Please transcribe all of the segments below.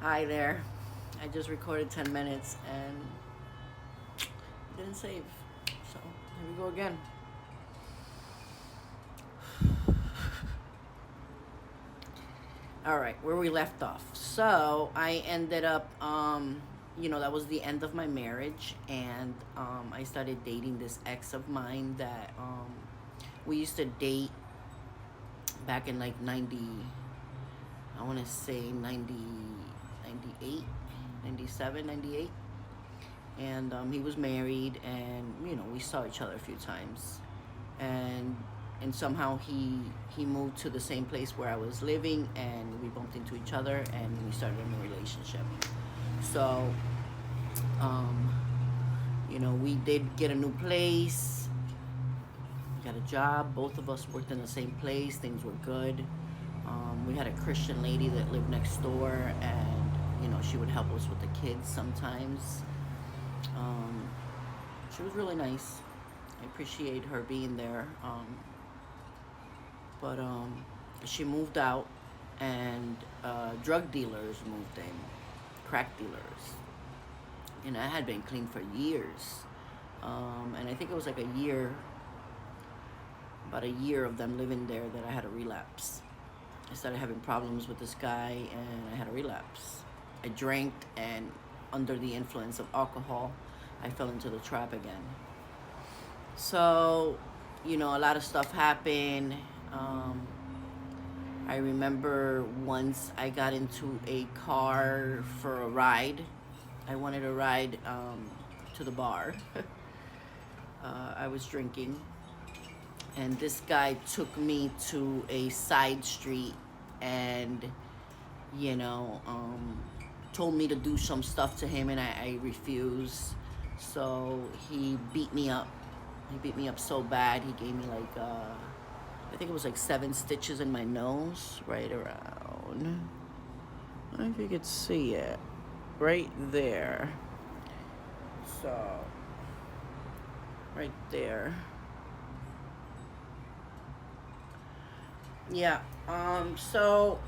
Hi there. I just recorded 10 minutes and it didn't save. So here we go again. All right, where we left off. So I ended up, that was the end of my marriage, and I started dating this ex of mine that we used to date back in like 90, I want to say 90, 98, 97, 98. And he was married, and we saw each other a few times, and somehow he moved to the same place where I was living, and we bumped into each other, and we started a new relationship. So we did get a new place. We got a job. Both of us worked in the same place. Things were good. We had a Christian lady that lived next door, and she would help us with the kids sometimes. She was really nice. I appreciate her being there. But she moved out, and drug dealers moved in, crack dealers. And I had been clean for years. And I think it was like about a year of them living there, that I had a relapse. I started having problems with this guy, and I had a relapse. I drank, and under the influence of alcohol, I fell into the trap again. So, a lot of stuff happened. I remember once I got into a car for a ride. I wanted a ride to the bar. I was drinking, and this guy took me to a side street, and you know told me to do some stuff to him, and I refused. So he beat me up so bad. He gave me like I think it was like 7 stitches in my nose, right around, I don't know if you could see it, right there. So right there. Yeah. So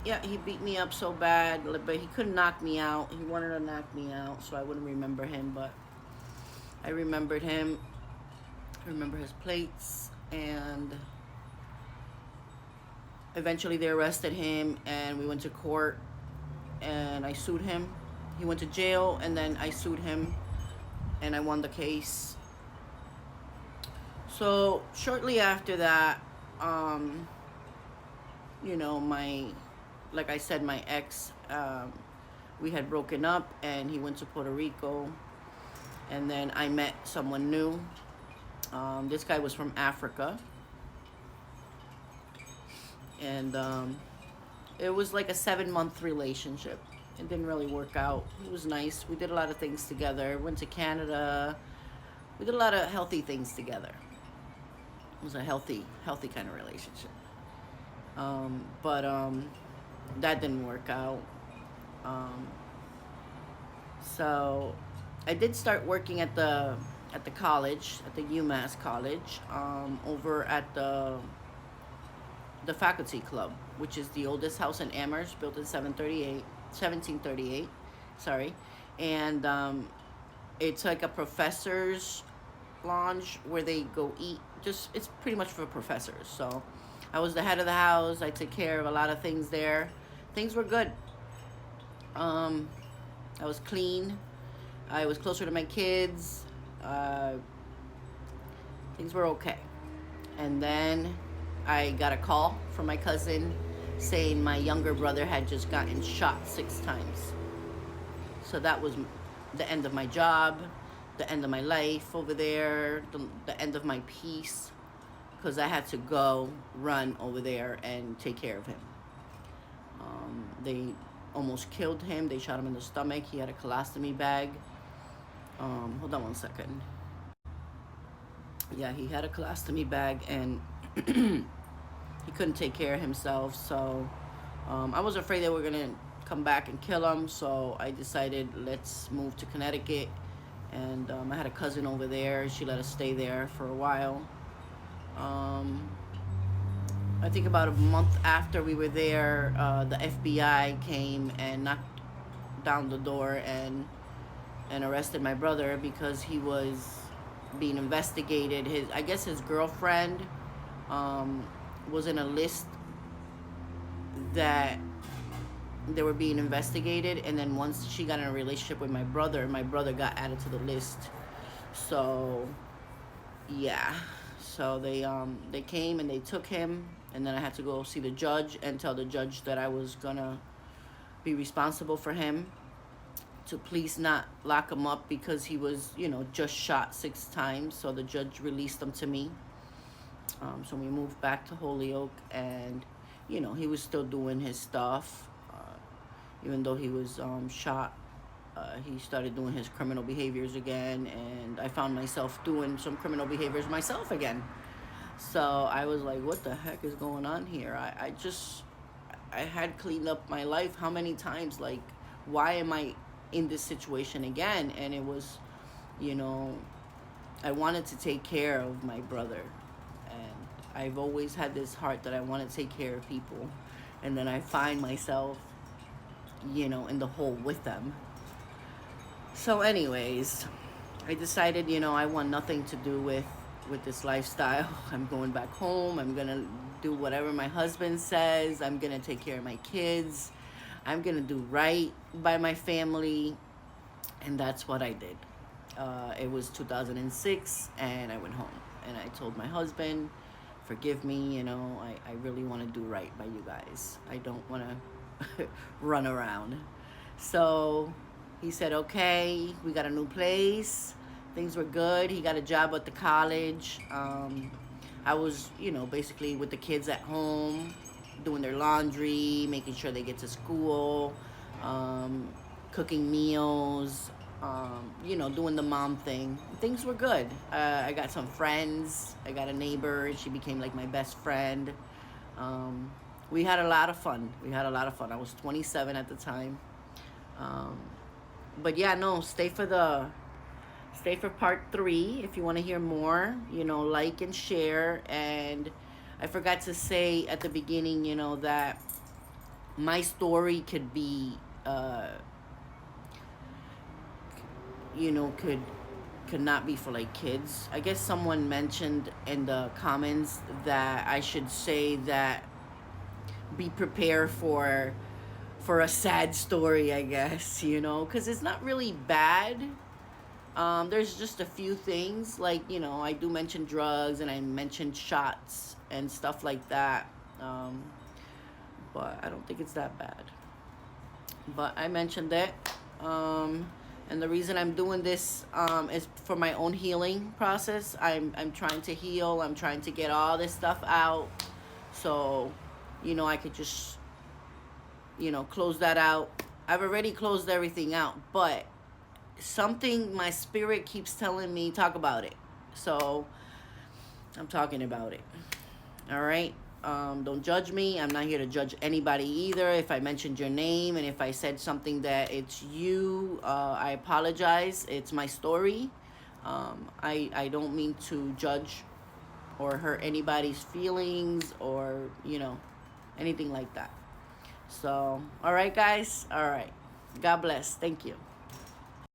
yeah, he beat me up so bad, but he couldn't knock me out. He wanted to knock me out, so I wouldn't remember him, but I remembered him. I remember his plates, and eventually they arrested him, and we went to court, and I sued him. He went to jail, and then I sued him, and I won the case. So shortly after that, um, my, like I said, my ex, we had broken up, and he went to Puerto Rico, and then I met someone new. This guy was from Africa, and it was like a 7-month relationship. It didn't really work out. It was nice. We did a lot of things together. Went to Canada. We did a lot of healthy things together. It was a healthy kind of relationship. But that didn't work out. Um, so I did start working at the college, at the UMass college, over at the faculty club, which is the oldest house in Amherst, built in 1738. Sorry, and it's like a professor's lounge where they go eat. Just it's pretty much for professors. So I was the head of the house. I took care of a lot of things there. Things were good. Um, I was clean. I was closer to my kids. Uh, Things were okay. And then I got a call from my cousin saying my younger brother had just gotten shot 6 times. So that was the end of my job, the end of my life over there, the end of my peace, because I had to go run over there and take care of him. They almost killed him. They shot him in the stomach. He had a colostomy bag. Hold on one second. Yeah, he had a colostomy bag, and he couldn't take care of himself. So I was afraid they were gonna come back and kill him. So I decided, let's move to Connecticut. And I had a cousin over there. She let us stay there for a while. Um, I think about a month after we were there, the FBI came and knocked down the door and arrested my brother because he was being investigated. His, I guess his girlfriend was in a list that they were being investigated, and then once she got in a relationship with my brother got added to the list. So yeah, so they came and they took him, and then I had to go see the judge and tell the judge that I was gonna be responsible for him, to please not lock him up because he was, just shot 6 times. So the judge released him to me. So we moved back to Holyoke, and he was still doing his stuff, even though he was shot. He started doing his criminal behaviors again, and I found myself doing some criminal behaviors myself again. So I was like, what the heck is going on here? I had cleaned up my life. How many times? Like, why am I in this situation again? And it was, I wanted to take care of my brother. And I've always had this heart that I want to take care of people. And then I find myself, in the hole with them. So anyways, I decided, I want nothing to do with this lifestyle. I'm going back home. I'm going to do whatever my husband says. I'm going to take care of my kids. I'm going to do right by my family. And that's what I did. It was 2006, and I went home. And I told my husband, forgive me, I really want to do right by you guys. I don't want to run around. So he said, okay, we got a new place. Things were good. He got a job at the college. I was, basically with the kids at home, doing their laundry, making sure they get to school, cooking meals, doing the mom thing. Things were good. I got some friends. I got a neighbor, and she became like my best friend. We had a lot of fun. I was 27 at the time. But yeah, no, stay for part 3 if you want to hear more. Like and share. And I forgot to say at the beginning, that my story could be, could not be for like kids. I guess someone mentioned in the comments that I should say that be prepared for a sad story, I guess, because it's not really bad. There's just a few things, like, I do mention drugs, and I mentioned shots and stuff like that, but I don't think it's that bad. But I mentioned it, and the reason I'm doing this is for my own healing process. I'm trying to heal. I'm trying to get all this stuff out, so I could just close that out. I've already closed everything out, but something, my spirit keeps telling me, talk about it. So I'm talking about it. All right. Don't judge me. I'm not here to judge anybody either. If I mentioned your name and if I said something that it's you, I apologize. It's my story. I don't mean to judge or hurt anybody's feelings or, anything like that. So, all right, guys. All right. God bless. Thank you.